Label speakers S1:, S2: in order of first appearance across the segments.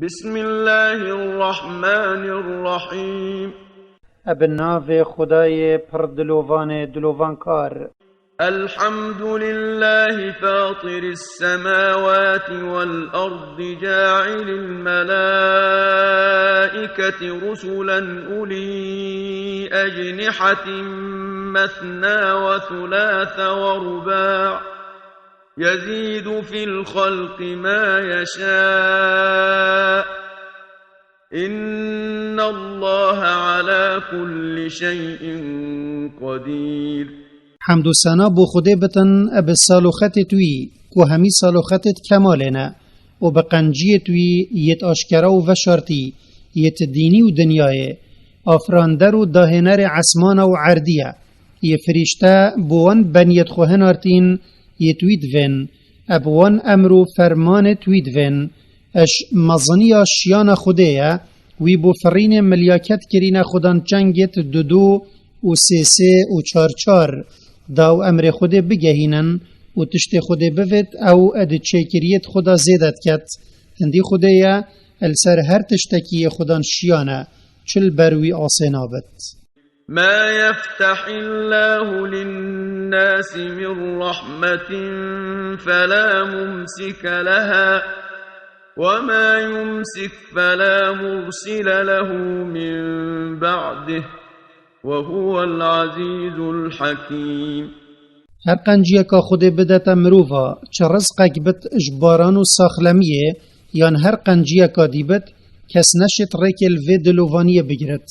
S1: بسم الله الرحمن الرحيم
S2: ابناو خدای پر دلوان کار.
S1: الحمد لله فاطر السماوات والأرض جاعل الملائكة رسلا أولي أجنحة مثنى وثلاث ورباع يزيد في الخلق ما يشاء إن الله على كل شيء قدير.
S2: حمد و ثنا بو خدای بتن اب سالوخت توی کو همی سالوختت کمالنا و بقنجی توی یت آشکرا و وشارتی یت دینی و دنیای آفراندر و داهنر عسمان و عردیه ی فرشته بوان بنیت خوهن آرتین یتوید ون ابوان امر و فرمان توید ون اش مزنی شیان خدایه وی بو فرین ملیاکت کرین خودان چنگت دو و سه و چار داو امر خود بگهینن و تشت خود بفت او اد چکریت خدا زیدت کت هندی خدایه السر هر تشتکی خودان شیانه چل بروی آسنابت.
S1: ما يفتح الله للناس من رحمة فلا ممسك لها وما يمسك فلا مرسل له من بعده وهو العزيز الحكيم.
S2: هر قنجیه که خود بدت مروفا چه رزقک بت اجباران و ساخلمیه یان هر قنجیه که دیبت کس نشت ریکل و دلوانیه بگیرد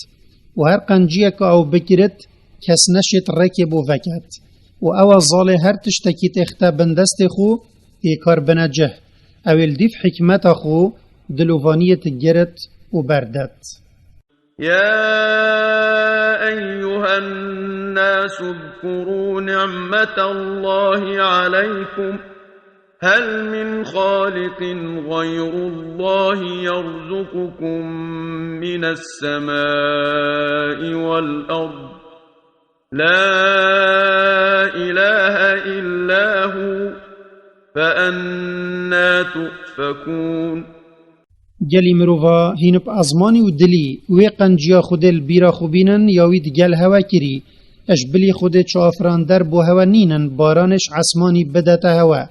S2: و هر قنجیه که او بگیرد کس نشت ریک بو وکد و او ظاله هر تشتکی تخته بندست خو ایکار بنجه اویل دیف حکمت خو دلوانیه تگیرد و بردد.
S1: يا أيها الناس اذكروا نعمة الله عليكم هل من خالق غير الله يرزقكم من السماء والأرض لا إله إلا هو فأنا تؤفكون.
S2: گلی مروفا هینپ ازمانی و دلی وی قنجیا خودل بیرا خوبینن یاوید گل هوا کری اش بلی خود چو افراندر بو هوا نینن بارانش عسمانی بدت هوا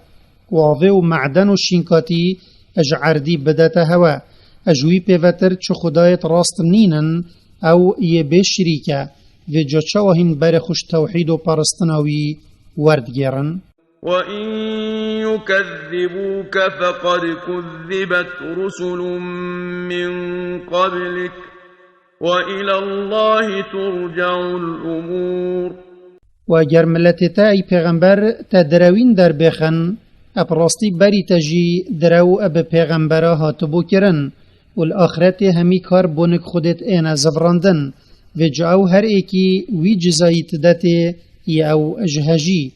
S2: و آوه و معدن و شینکاتی اج عردی بدت هوا اجوی پیوتر چو خدایت راست نینن او یه به شریکه و جا چاوهین بر خوش توحید و پرستناوی ورد گیرن.
S1: وَإِن يُكَذِّبُوكَ فَقَدْ كُذِّبَتْ رُسُلٌ مِّن قَبْلِكَ وَإِلَى اللَّهِ تُرْجَعُ الْأُمُورُ.
S2: و اگر ملتتا ای پیغمبر تا دروین در بخن اپراستی بری تجی درو اب پیغمبره هاتبو کرن و الاخرت همی کار بونک خودت اینا زفراندن و جاو هر ایکی وی جزایی تدته ی او اجهجی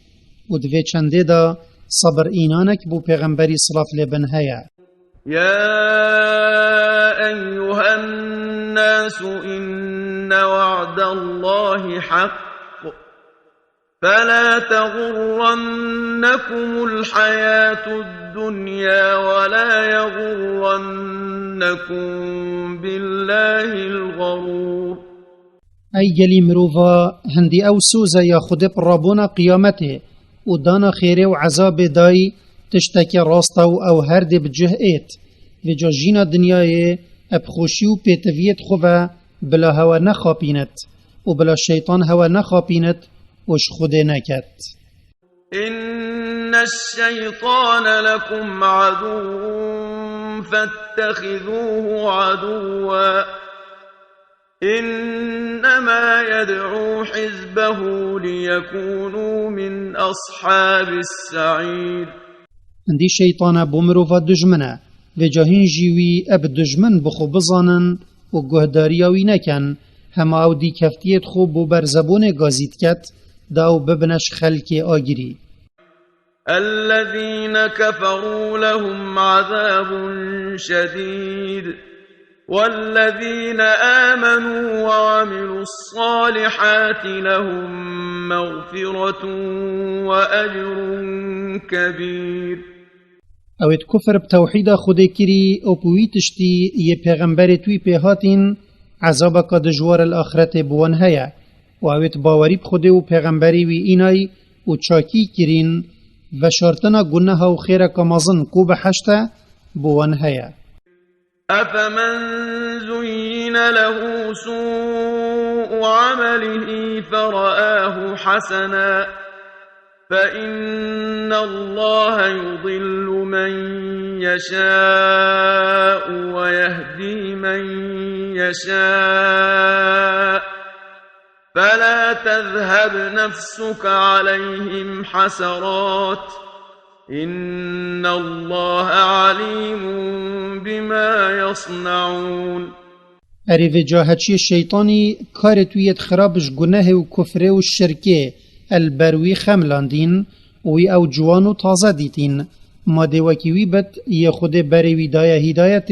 S2: و دوی چنده دا صبر اینانک بو پیغمبری صلاف لبن هیا.
S1: يا أيها الناس إن وعد الله حق فلا تغرنكم الحياة الدنيا ولا يغرنكم بالله الغرور.
S2: ای گلی مروفا هندی او سوزه یا خود پرابونا قیامته و دانا خیره و عذاب دای تشتکی راستا و او هر دی بجه ایت و جا جینا دنیای اب خوشی و پیتویت خواه بلا هوا نخاپینت و بلا شیطان هوا نخاپینت وش خود نکت.
S1: إن الشيطان لكم عدو فاتخذوه عدوا إنما يدعو حزبه ليكونوا من أصحاب السعير.
S2: اندی شیطان بومروفا دجمنه و جاهین جیوی اب دجمن بخو بزانن و گهداریاوی نکن هما او دی کفتیت خوب بو برزبون گازید کت داو ببنش خلک آگیری.
S1: الذين كفروا لهم عذاب شديد والذين آمنوا وعملوا الصالحات لهم مغفرة وأجر كبير.
S2: اوید کفر بتوحید خود کری او پویتشتی یه پیغمبر توی پیهاتین عذاب که دجوار الاخرت بوان هیا و اوید باوری بخوده و پیغمبری وی اینای و چاکی کرین و شرطنا گناه و خیر کمازن کو بحشتا بوان هیا.
S1: أفمن زين له سوء عمله فرآه حسنا فإن الله يضل من يشاء ويهدي من يشاء فلا تذهب نفسك عليهم حسرات إن الله عليم بما يصنعون.
S2: اری و جاهچی شیطانی کار تویت خرابش گناه و کفر و شرکه البروی خملاندین وی او جوان و تازه دیتین ماده وکی وی بد یه خود بروی دای هدایت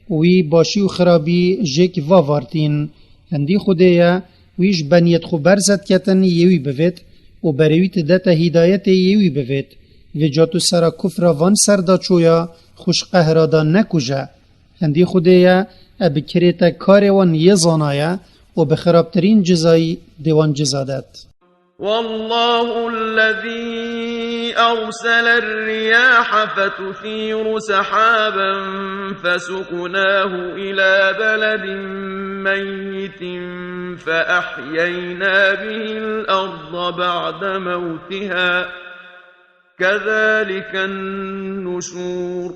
S2: وی باشی و خرابی جک واوارتین هندی خوده ویش بنیت خو برزد کتن یوی بوید و بروی تدت هدایت یوی بوید و جاتو سرا کفر وان سردا چویا خوش قهرادا نکوجا هندی خوده بکریتا کار وان یه زانایا و بخرابترین جزای دیوان جزادت.
S1: والله الذي أرسل الرياح فتثير سحابا فسقناه إلى بلد ميت فأحيينا به الأرض بعد موتها كذلك النشور.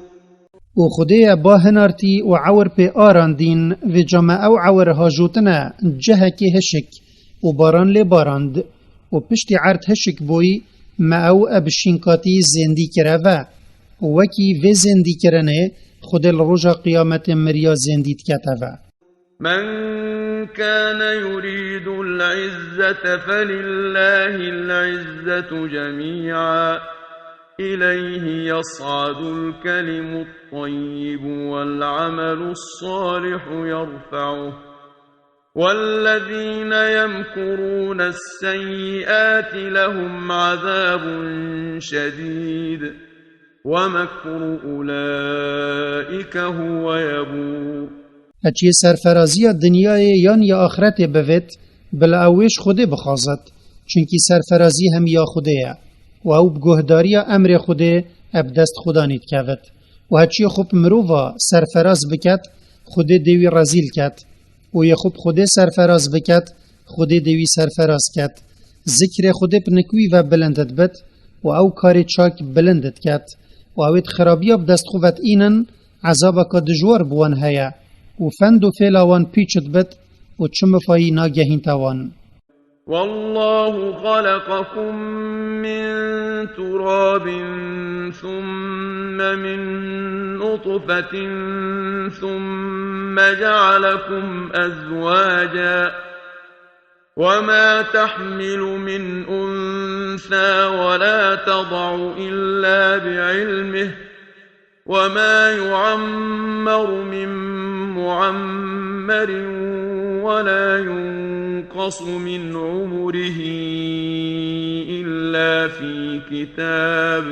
S2: و خدای با هنارتی و عور پی آراندین و جمع او عورها جوتنا جهکی هشک و باران لی باراند و پشتی عرد هشک بوی ما او ابشینکاتی زندی کرا و وکی و زندی کرنه خود الرجا قیامت مریا زندید کتوا.
S1: من كان يريد العزة فلله العزة جميعا إليه يصعد الكلم الطيب والعمل الصالح يرفعه والذين يمكرون السيئات لهم عذاب شديد ومكر أولئك هو يبور.
S2: اچی سرفرازی دنیای یان یا آخرت بوید بلا اوش خوده بخوازد چونکی سرفرازی هم یا خوده و او بگهداری امر خوده ابدست خدا نید کود و هچی خوب مروفا سرفراز بکد خوده دیوی رزیل کد و یه خوب خوده سرفراز بکد خوده دیوی سرفراز کد ذکر خوده بنکوی و بلندت بد و او کار چاک بلندت کد و اوید خرابی ابدست خوبت اینن عذابا که دجوار بوان هیا و فند و فیلاوان پیچت بد و چمفایی ناگهین تاوان.
S1: والله خلقكم من تراب ثم من نطفة ثم جعلكم أزواجا وما تحمل من أنثى ولا تضع إلا بعلمه وما يعمر من معمر ولا ينقص من عمره إلا في كتاب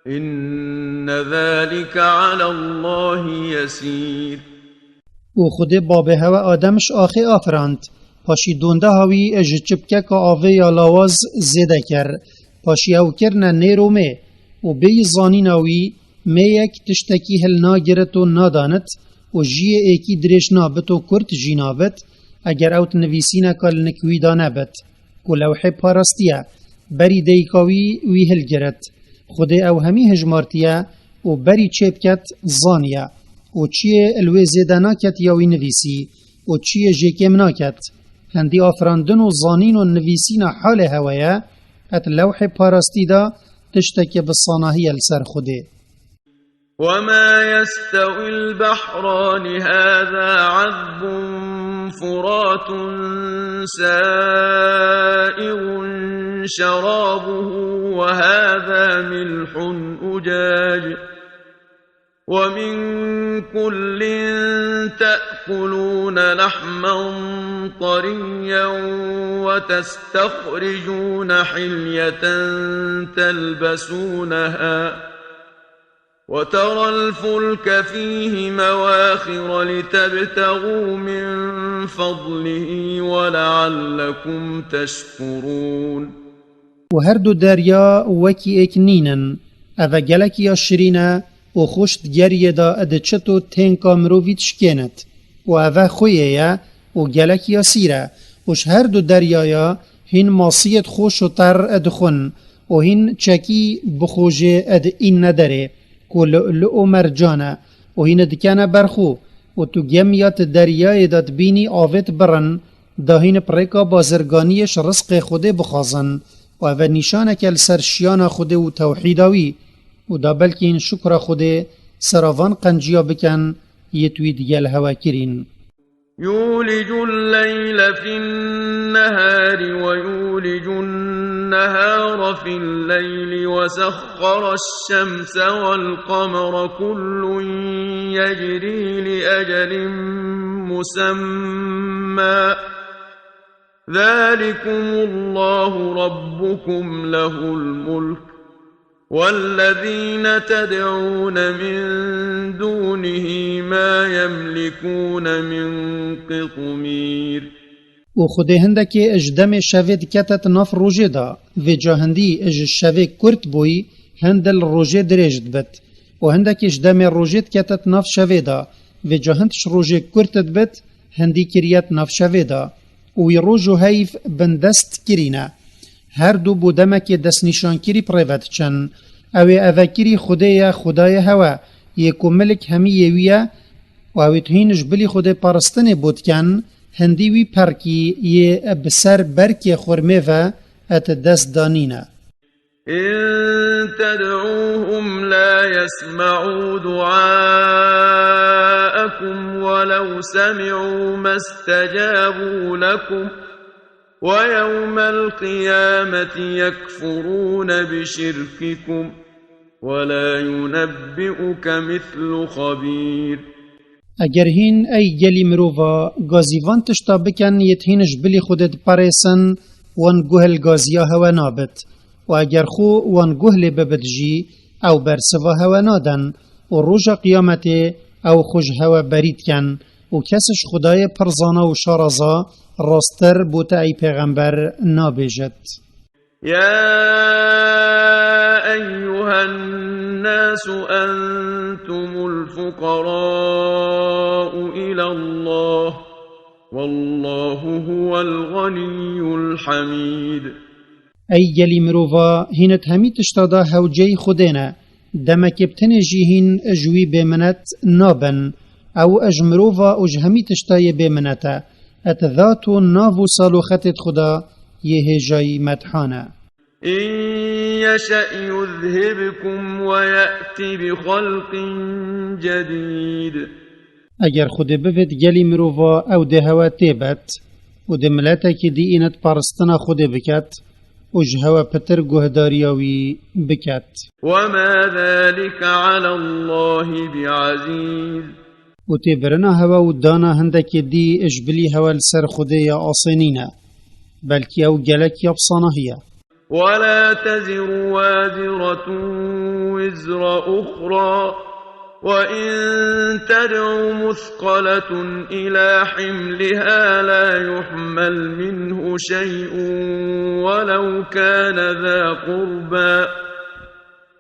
S1: إن ذلك على الله يسير.
S2: و خود بابه هوا آدمش آخی آفراند پاشی دونده هاوی اجچبکه که آوه یا لاواز زیده کر پاشی او کرنه نیرومه و بی زانیناوی میک تشتکی هل ناگرت و نادانت و جیه ایکی درش نابت و کرت جی نابت اگر اوت نویسینه کل نکوی دانبت که لوحه پارستیه بری دیکاوی وی هل گرت خود او همی هجمارتیه و بری چیبکت زانیه و چیه الوی زیده ناکت یاوی نویسی و چیه جیکم ناکت هندی آفراندن و زانین و نویسین حال هوایه ات لوح پارستی دا تشتکی بصاناهی السر خوده.
S1: وما يستوي البحران هذا عذب فرات سائغ شرابه وهذا ملح أجاج ومن كل تأكلون لحما طريا وتستخرجون حلية تلبسونها وترى الفلك فيه مواخر لتبتغوا من فضله ولعلكم تشكرون.
S2: وهردو دریا وکی ایک نینن، اوه گلکی آشرینه و خوشت گریه دا ادچتو تنکا مرووید شکینت، و اوه خویه و گلکی آسیره، وش هردو دریایا هین ماسیت خوش و تر ادخون، و هین چکی بخوجه اد این نداره، که لؤلؤ مرجانه، و هین دکنه برخو، و تو گمیات دریای داد بینی آوت برن، دا هین پریکا بازرگانیش رزق خوده بخازن، و اوه نشانه که سرشیان خوده و توحیداوی، و دا بلکه این شکر خوده سراوان قنجیا بکن یتوی دیگل هوا کرین.
S1: يولج الليل في النهار ويولج النهار في الليل وسخر الشمس والقمر كل يجري لأجل مسمى ذلكم الله ربكم له الملك والذين تدعون من دونه ما يملكون من قطمير.
S2: و خود هندکی اجدم شوید کتت ناف روژه دا و جاهندی اج شوید کرد بوی هندل روژه درجد بد و هندکی اجدم روژه کتت ناف شوید دا و جاهندش روژه کرد بد هندی کریت ناف شوید دا و روژو هیف بندست کرینه هر دو بودمک دست نشان کری پریوت چن او اوکری خدای هوا یکو ملک همی یویه و او توهینش بلی خود پرستن بود کن هندی وی پرکی یه بسر برکی خورمه و ات دست دانینه.
S1: إن تدعوهم لا يسمعوا دعاءكم ولو سمعوا ما استجابوا لكم ويوم القيامة يكفرون بشرككم ولا ينبئك مثل خبير.
S2: اگر هین ای گلی مروفا گازیوان تشتا بکن یتهینش بلی خودت پریسن وان گوهل گازیا هوا نابت و اگر خو وان گوهل ببدجی او برسوا هوا نادن و روژا قیامت او خوش هوا برید کن و کسش خدای پرزانا و شارزا راستر بوتا ای پیغمبر نابیجد.
S1: يا أيها الناس أنتم الفقراء إلى الله والله هو الغني الحميد.
S2: ای گلی مروفا هینت همی تشتادا هوجی خودینا دمک بتنجی هین اجوی بمنت نابن او اجمروفا اج همی تشتای بمنتا اتذاتو ناو سالو خطت خدا یه جای مدحانه.
S1: إن يشأ يذهبكم ويأتي بخلق جديد.
S2: اگر خود بفت گلی مروفا او ده هوا تیبت و ده ملتا که دی اینت پرستنا خود بکت اج هوا پتر گهداریاوی بکت.
S1: وما ذلك على الله بعزيز.
S2: و تیبرنا هوا و دانا هندک دی اجبلی هوا لسر خوده یا آسینینه بلکی او گلک یبصانه هیه.
S1: ولا تزر وازرة وزر أخرى وإن تدع مثقلة إلى حملها لا يحمل منه شيء ولو كان ذا قربى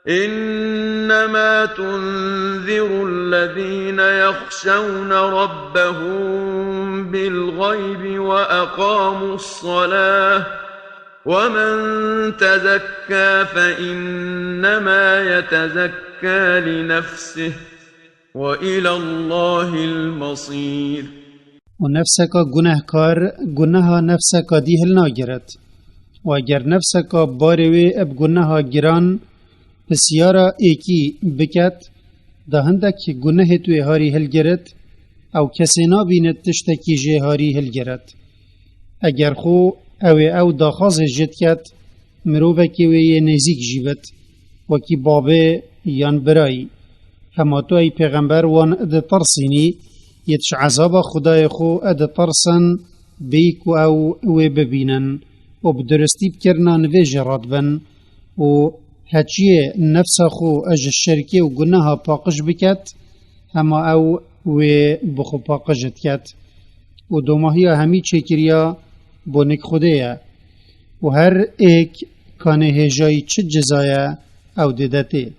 S1: إنما تنذر الذين يخشون ربهم بالغيب وأقاموا الصلاة ومن تزكى فإنما يتزكى لنفسه وإلى الله المصير.
S2: و نفسك گناهکار گناه نفسك دیهل ناگرد و اگر نفسك باروی اب گناه گران بسیارا ایکی بکت ده هندک گناه توی هاری هل گرد او کسی نابیند تشتکی جه هاری هل گرد. اگر خو او داخاز جد کت مروفه که وی نزیک جیبت وکی بابه یان برای هما تو ای پیغمبر وان اد ترسینی یتش عذاب خدای خو اد ترسن بیکو او وی ببینن و بدرستی بکرنا نوی جراد بن و هچیه نفس خو اج الشركه و گناها پاقش بکت اما او و بخو پاقشت کت و دوماهی همی چکریا بونک خوده و هر ایک کانه هجای چه جزایه او دیدته.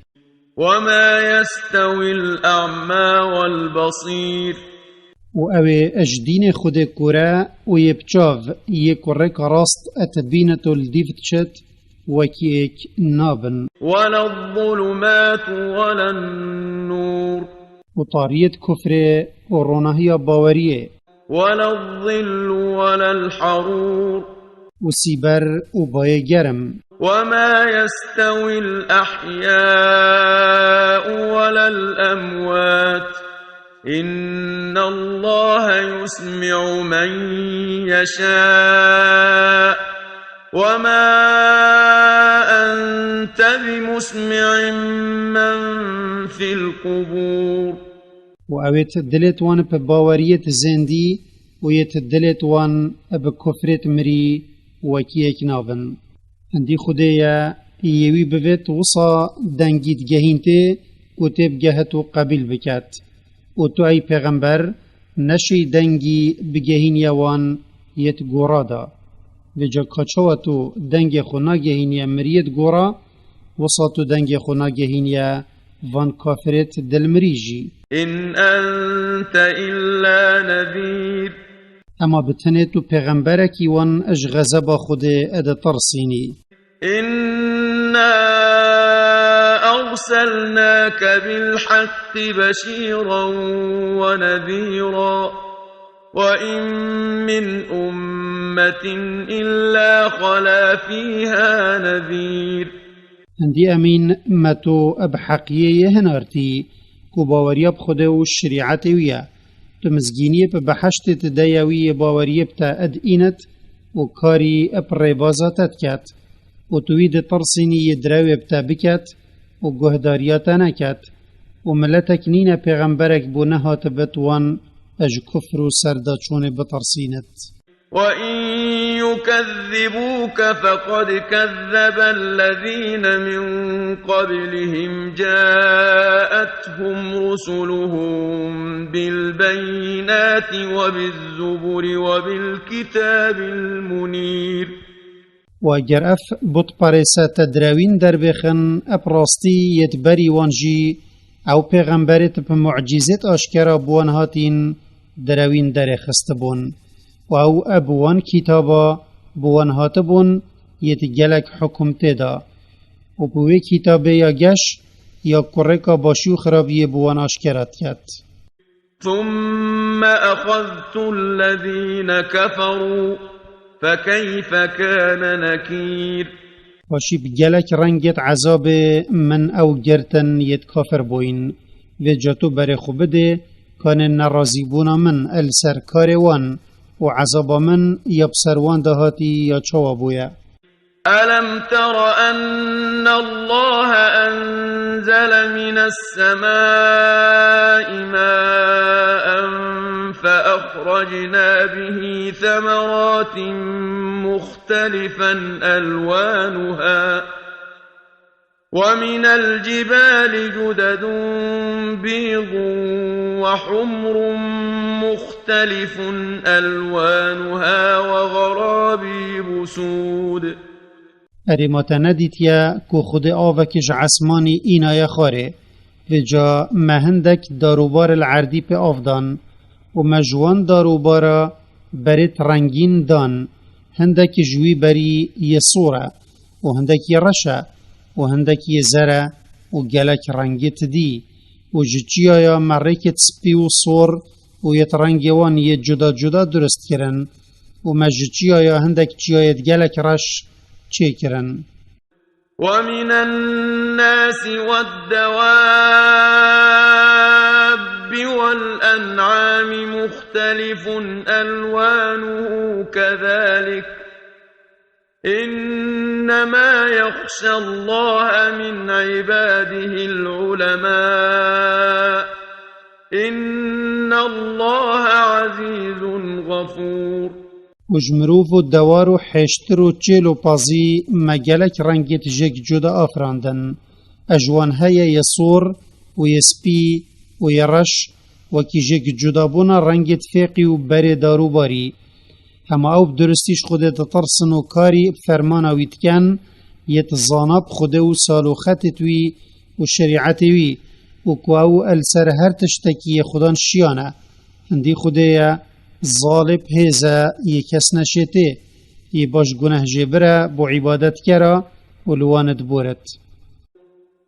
S1: وما يستوي الأعمى والبصير
S2: و اوه اجدین خود کره و یبچاو یکره راست اتبینت الدیفت شد وکی ایک نابن
S1: ولا الظلمات ولا النور
S2: و طاریت کفر و رونهی باوریه
S1: ولا الظل ولا الحرور
S2: و سیبر و بای گرم
S1: وما يستوي الأحياء ولا الأموات إن الله يسمع من يشاء وما أنت بمسمع من في القبور
S2: و اویت دلت وان په باوریت زندی و یت دلت وان به کفرت مری وکی ایک نابن هندی خدایا یوی بویت وصا دنگیت گهینته و تب گهت و قبیل بکت و تو ای پیغمبر نشی دنگی بگهین یوان یت گورا دا و جا کچوا تو دنگ خونا گهینیا مریت گورا وصا تو دنگ خونا گهینیا وان کافرت دل مریجی
S1: إن أنت إلا نذير
S2: اما بتنه تو پیغمبرکی وان اج غضب خود اد ترسینی
S1: إنا أرسلناك بالحق بشيرا ونذيرا وإن من أمة إلا خلا فيها نذير
S2: هندی امین متو اب حقیه هنارتی کو باوریاب خود و شریعت ویا تو مزگینی په بحشت تدیوی باوریاب تا اد اینت و کاری اب ریبازاتت کت و توید ترسینی دراوی بتا بکت و گهداریاتا نکت و ملتک نین پیغمبرک بو نهات بتوان اج کفر و سرداچون بترسینت
S1: وإن يكذبوك فقد كذب الذين من قبلهم جاءتهم رسلهم بالبينات وبالزبر وبالكتاب المنير
S2: و اگر اف بط پارسا تدراوین در بخن اپراستی یتبری وانجی او پیغمبرت په معجزت آشکرا بوان هاتین دراوین در خستبون و او ابوان کتابا بوان هاتبون یت گلک حکم تدا و بوی کتابه یا گش یا کرکا باشو خرابی بوان آشکرات کت
S1: ثم أخذت الذين كفروا فكيف كان نكير
S2: باشی بگلک رنگت عذاب من او گرتن یت کافر بوین و جاتو بر خوبده کان نرازی بونا من السرکار وان و عذاب من یبسروان دهاتی یا چوا بویا
S1: ألم تر أن الله أنزل من السماء ماء فأخرجنا به ثمرات مختلفا ألوانها ومن الجبال جدد بيض وحمر مختلف ألوانها وغرابيب سود
S2: اریماتا ندیتیا که خود آوکش عصمانی اینای خاره و جا مهندک داروبار العردی پی آفدان و مجوان داروبارا برت رنگین دان هندک جوی بری یسوره و هندک رشه و هندک زره و گلک رنگت دی و جچیایا مرکت سپی و صور و یت رنگوان یه جدا جدا درست کرن و مجچیایا هندک چیایت گلک رش چه کرن
S1: ومن الناس والدواب والأنعام مختلف ألوانه كذلك إنما يخشى الله من عباده العلماء إن الله عزيز غفور
S2: و جمروف و دوار و حشتر و چیل و پازی مگلک رنگت جگ جدا آفراندن اجوان های یسور و یسپی و یرش و کی جگ جدا بونا رنگت فیقی و بری دارو باری هما او بدرستیش خودت ترسن و کاری فرمانا ویتکن یت زانب خود و سالوخت وی و شریعت وی و کواو السر هر تشتکی خودان شیانه هندی خوده ظالب هیزا یکس نشیته ی باش گناه جبره بو عبادت کرا و لواند بورت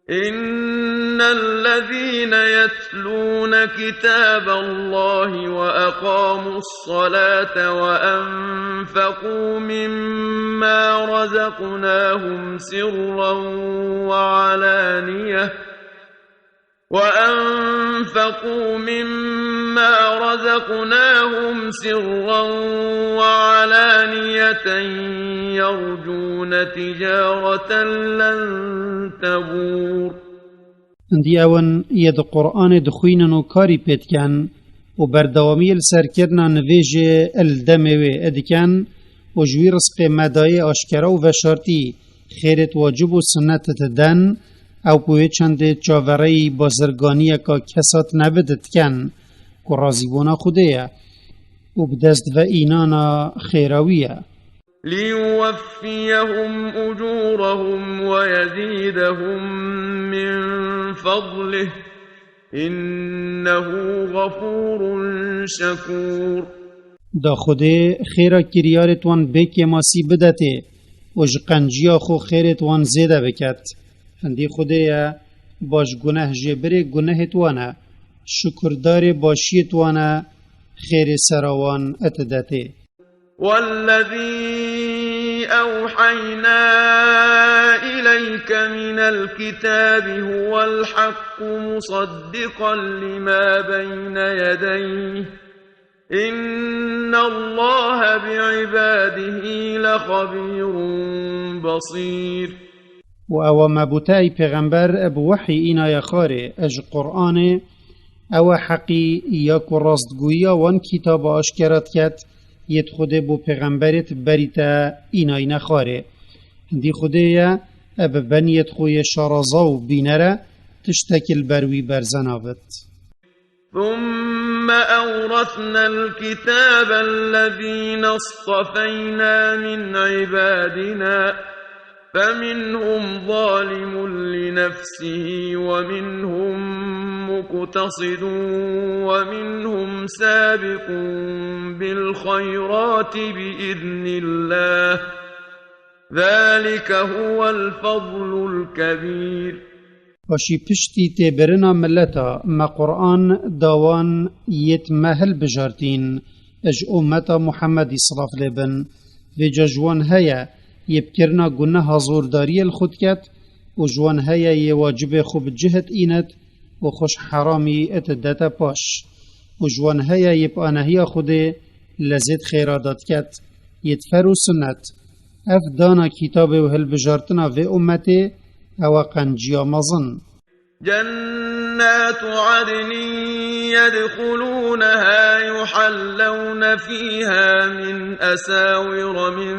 S1: إن الذين يتلون كتاب الله وأقاموا الصلاة وأنفقوا مما رزقناهم سرا وعلانية يرجون تجارة لن تبور
S2: هندی اون ید قرآن دخوینن و کاری پیت کن و بردوامی السرکرنا نویج الدموی ادکن و جوی رزق مدای آشکرا و وشارتی خیرت واجب و سنتت دن او پوی چند چاوری بازرگانی که کسات نبدت کن که رازیبونا خوده و بدست و اینانا خیراویه
S1: ليوفيهم أجورهم ويزيدهم من فضله إنه غفور شكور
S2: دا خوده خیرا کریارت وان بکی ماسی بدته و جقنجیا خو خیرت وان زیده بکت هندی خوده باش گناه جبره گناهت وانه شکردار باشیت وانه خیر سراوان اتدته
S1: والذي أوحينا إليك من الكتاب هو الحق مصدقا لما بين يديه إن الله بعباده لخبير بصير
S2: و او مبوتای پیغمبر اب وحی اینا یخاره اج قرآن او حقی یا که راستگویی وان کتاب آشکرات کت ید خوده بو پیغمبرت بریتا اینای نخاره هندی خوده یا اب بنیت خوی شارازا و بینره تشتکل بروی برزنابت
S1: ثم أورثنا الكتاب الذين اصطفينا من عبادنا فمنهم ظالم لنفسه ومنهم مقتصد ومنهم سابق بالخيرات بإذن الله ذلك هو الفضل الكبير
S2: باشی پشتی تبرنا ملتا ما قرآن داوان یت مهل بجارتین اج امتا محمد صلاف لبن و جوان هیا یبکرنا گناه زورداری الخود کت و جوان هیا ی واجب خوب جهت اینت و خوش حرامی اتدتا پاش و جوان هیا یب آنهی خود لزید خیرادات کت یتفر و سنت اف دانا کتاب و هل بجارتنا و امتی او قنجیا مزن
S1: جنات عدن يدخلونها يحلون فيها من أساور من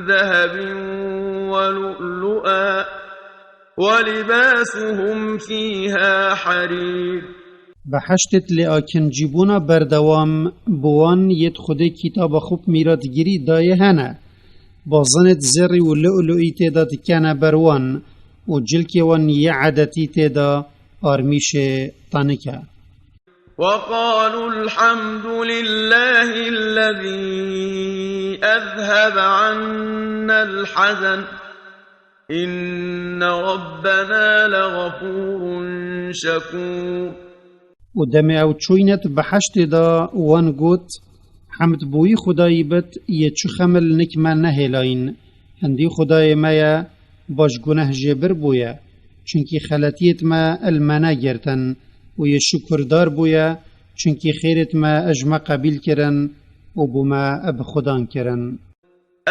S1: ذهب ولؤلؤا ولباسهم فيها حرير
S2: بحشتت لآکن جیبونا بردوام بوان ید خود کتاب خوب میراد گیری دایه هنه بازنت زری و لؤلؤی تیدا تکنه بروان و جلکی وان یه عدتی تیدا آرمیش تانکه
S1: وقالوا الحمد لله الذي أذهب عنا الحزن إن ربنا لغفور شكور
S2: و دم او چوینت بحشت دا وان گوت حمد بوی خدای بت یه چو خمل نکمه نهلاین هندی خدای مایا باش گناه جبر بویا چونکی خلطیت ما المنا گرتن و یه شکردار بویا چونکی خیرت ما اجمع قبیل کرن و بو ما اب خدان کرن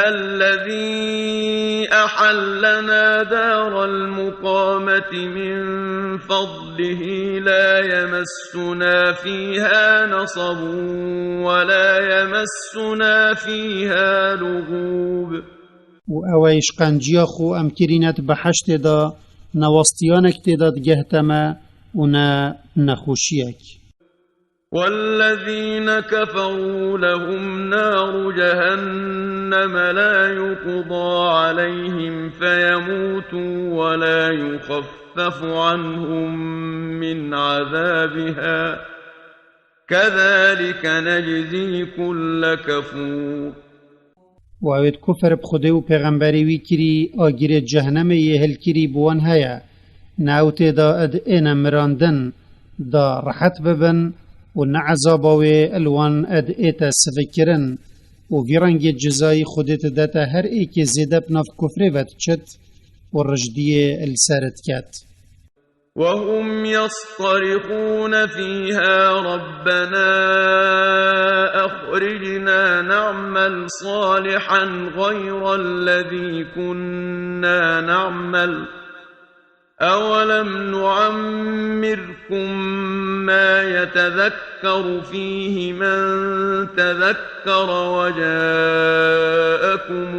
S1: الذي أحلنا دار المقامة من فضله لا يمسنا فيها نصب ولا يمسنا فيها لغوب.
S2: و اویش قنجیا خو ام کرینت بحشت دا نواستیانک تداد گهتما و نا نخوشیک.
S1: والذين كفروا لهم نار جهنم لا يقضى عليهم فيموتوا ولا يخفف عنهم من عذابها كذلك نجزي كل كفور.
S2: و اوید کفر بخوده و پیغمبری وی کری آگیر جهنم یه هل کری بوان هیا ناوت دا اد اینا مراندن دا رحت ببن و نعذاباوی الوان اد ایتا سفکرن و ویرنگ جزای خودت داتا هر ای که زیده بناف کفره ود چت و رجدیه السارت کت.
S1: وهم يصطرخون فيها ربنا أخرجنا نعمل صالحا غير الذي كنا نعمل أولم نعمركم ما يتذكر فيه من تذكر وجاءكم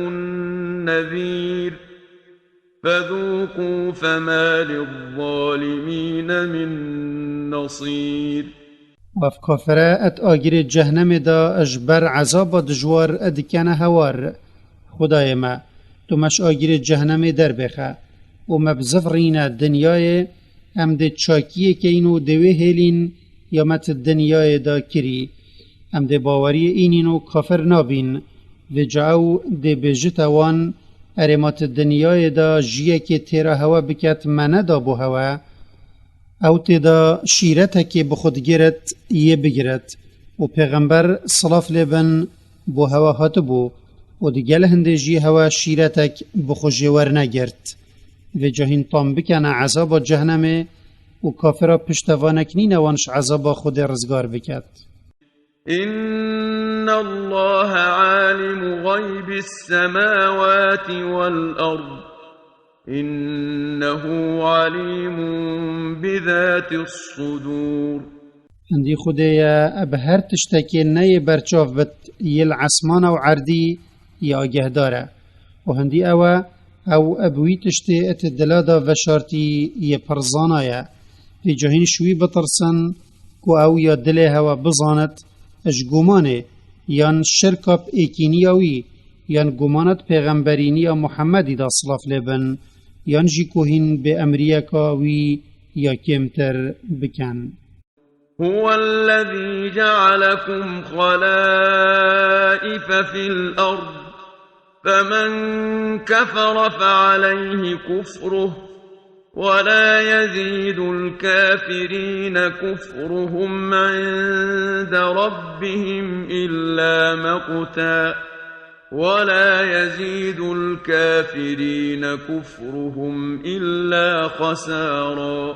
S1: النذير فذوقوا فما للظالمين من نصير.
S2: وف کافره ات آگیر جهنم دا اجبر عذاب دجوار ادکن هوار خدای ما تو مش آگیر جهنم در بخه و مبزفرین دنیای ام ده چاکیه که اینو دوه هلین یا مت دنیای دا کری ام ده باوری اینینو کافر نابین و جاو ده بجتوان ارمات دنیای دا جیه که تیرا هوا بکت منه دا بو هوا او تیدا شیرته که بخود گیرد یه بگیرد و پیغمبر صلاف لبن بو هوا هات بو و دیگل هنده جی هوا شیرتک بخو جوار نگرد و جاهین طام بکنه عذاب جهنمه و کافرا پشتوانک نینوانش عذاب خود رزگار بکد.
S1: إن الله عالم غيب السماوات والأرض إنه عليم بذات الصدور.
S2: هندی خدایا اب هر تشتکی نی برچاف بت یل عصمان و عردی یا گهداره و هندی او ابوی تشتی ات دلادا و شارتی ی پرزانایا في جهين شوي بطرسن كو او يا دله هوا بزانت اش گمانه یان شرکاب ایکینیاوی یان گمانت پیغمبرینی محمدی دا صلاف لبن یان جی کوهین به امریکاوی یا کمتر بکن.
S1: هو الذي جعلكم خلائف في الأرض فمن كفر فعليه كفره ولا يزيد الكافرين كفرهم عند ربهم إلا مقتا ولا يزيد الكافرين كفرهم إلا خسارا.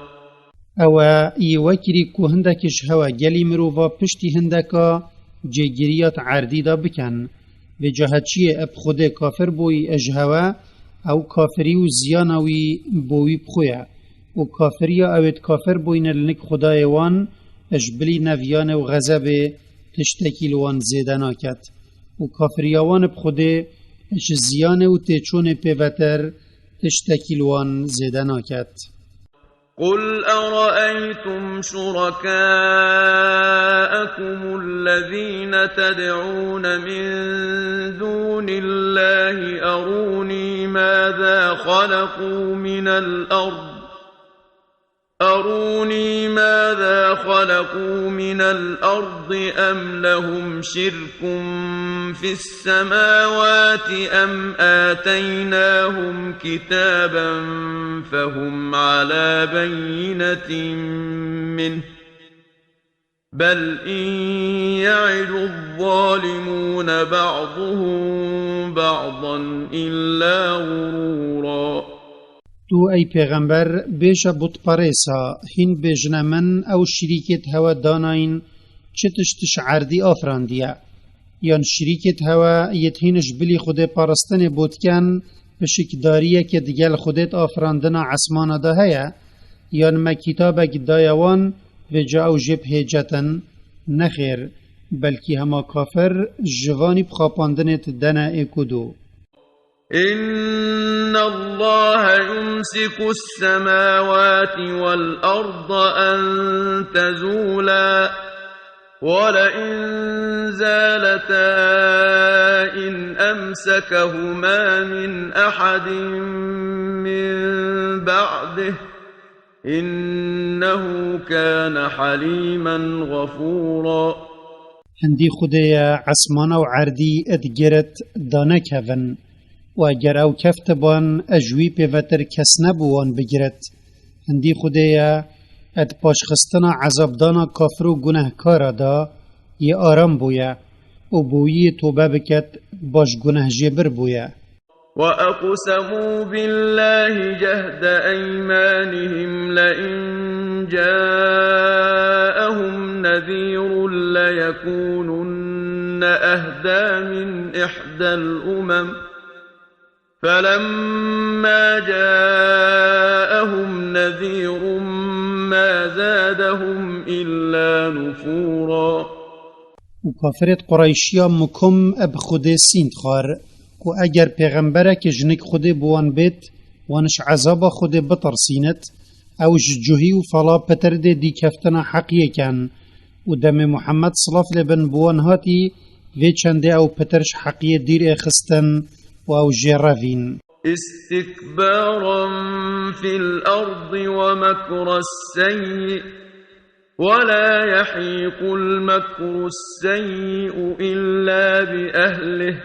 S2: او ایوکری که هندکش هوا گلی مروفا پشتی هندکا جگریات عردی دا بکن و جهتچی اب خود کافر بوی اجهوا او کافری و زیانوی بوی بخویا و کافری اوید کافر بوین لنک خدای وان اجبلی نویان و غضب تشتکیل وان زیدنا کد و کافری وان بخوده اش زیان و تیچون پیوتر تشتکیل وان زیدنا کد.
S1: قل أرأيتم شركاءكم الذين تدعون من دون الله أروني ماذا خلقوا من الأرض أم لهم شرك في السماوات أم آتيناهم كتابا فهم على بينة منه بل إن يعد الظالمون بعضهم بعضا إلا غرورا.
S2: تو ای پیغمبر بیش بود پریسا هین بیجن من او شریکت هوا داناین چتشتش عردی آفراندیا یان شریکت هوا یتهینش بلی خود پارستن بودکن بشکداریه که دگل خودت آفراندن عصمان ده هیا یان ما کتابک دایوان و جاو جب هجتن نخیر بلکی هما کافر جوانی بخاپاندنت دنا اکدو.
S1: إن الله يمسك السماوات والأرض أن تزولا ولئن زالتا إن أمسكهما من أحد من بعده إنه كان حليما غفورا.
S2: هندی خدایا عصمانا و عردی ادگرت دانک هون و اگر او کفت بان اجوی پیوتر کس نبوان بگیرد. هندی خدایا اد پاشخستنا عذاب دانا کافر و گناهکارا دا یه آرام بویا و بویی توبه بکت باش گناه جبر بویا.
S1: وأقسموا بالله جهد أيمانهم لئن جاءهم نذير ليكونن أهدى من إحدى الأمم فلما جاءهم نذير ما زادهم إلا نفورا.
S2: وكافرت قريشيا مكم اب خود سيند خار و اگر پیغمبره که جنک خود بوان بیت وانش عذاب خود بترسینت او جوهی و فلا پترده دی کفتنا حقیه کن و دم محمد صلاف لبن بوان هاتی وی چنده او پترش حقیه دیر اخستن و او جراوین.
S1: استكبارا في الأرض ومكر السيء ولا يحيق المكر السيء إلا بأهله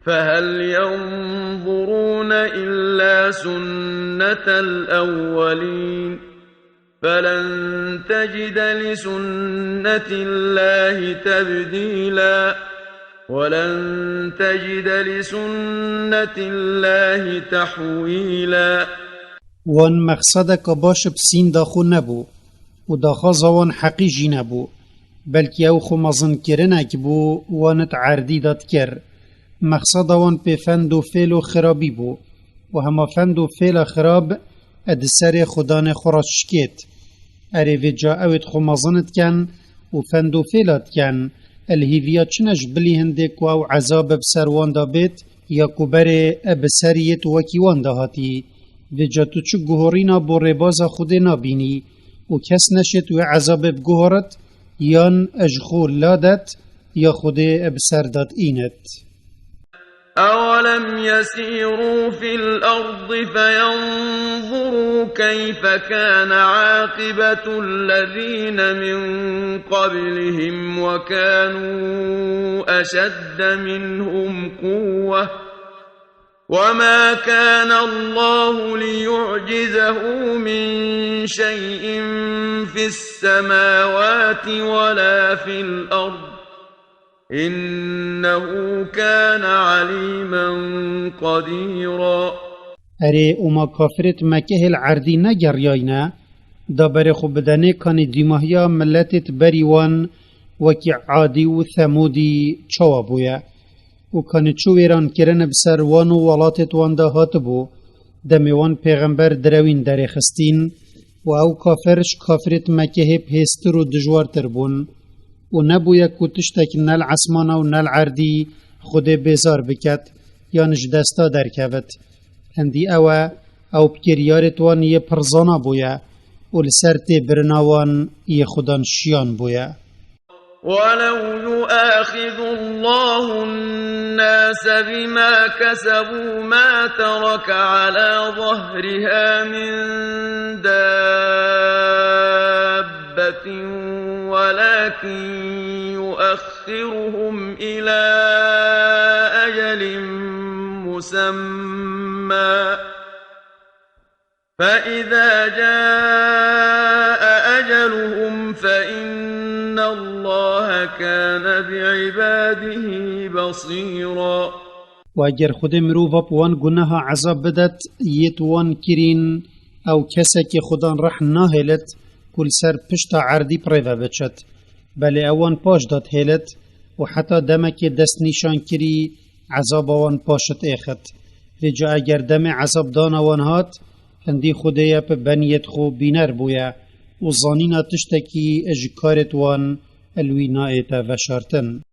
S1: فهل ينظرون إلا سنة الأولين فلن تجد لسنة الله تبديلا ولن تجد لسنة الله تحويلا.
S2: وان مقصدك باش بسين داخو نبو و داخا زوان حقيجي نبو بلكي او خو مزن كرنك بو وانت عردي داد كر مقصد وان پی فند و فیل و خرابی بو و هما فند و فیل خراب اد سر خدان خورش شکیت اره و جا اوید خو مزنت کن و فند و فیلات کن الهیویا چنش بلی هندک و او عذاب بسر وان دا بیت یا کبر بسریت وکی وان دا هاتی و جا تو چو گوهرینا بو رباز خود نابینی و کس نشت و عذاب بگوهرت یان اجخو لادت یا خود بسر داد اینت.
S1: أولم يسيروا في الأرض فينظروا كيف كان عاقبة الذين من قبلهم وكانوا أشد منهم قوة وما كان الله ليعجزه من شيء في السماوات ولا في الأرض إنه كان عليما قديرا.
S2: اره اوما کافرت مکه العردی نگریاینا دا بر خو بدنه کانی دیماهیا ملتت بریوان وکی عادی و ثمودی چوا بویا و کانی چو ویران کرن بسر وان و ولاتت وان دا هات بو دمیوان پیغمبر دروین در خستین و او کافرش کافرت مکه پیستر و دجوار تربون و نبویا کتشتک نل عصمانا و نل عردی خود بیزار بکت یا نجدستا درکوت هندی او بکریارت وان یه پرزانا بویا و لسرت برناوان یه خودان شیان بویا.
S1: ولو يؤاخذ الله الناس بما كسبوا ما ترك على ظهرها من دابة ولكن يؤخرهم إلى أجل مسمى فإذا جاء أجلهم فإن الله كان بعباده بصيرا.
S2: واگر خود مروفا بوان گناها عذاب بدت یتوان کرین او کسی که خودان رح ناهلت کل سر پشتا عردی پریوه بچت بله اوان پاش داد هلت و حتی دمک دست نشان کری عذاب وان پاشت ایخت رجا اگر دم عذاب دان وان هات هندی خودیا پا بنیت خو بینر بویا و زانینا تشتکی اجکارت وان الوی نایتا وشارتن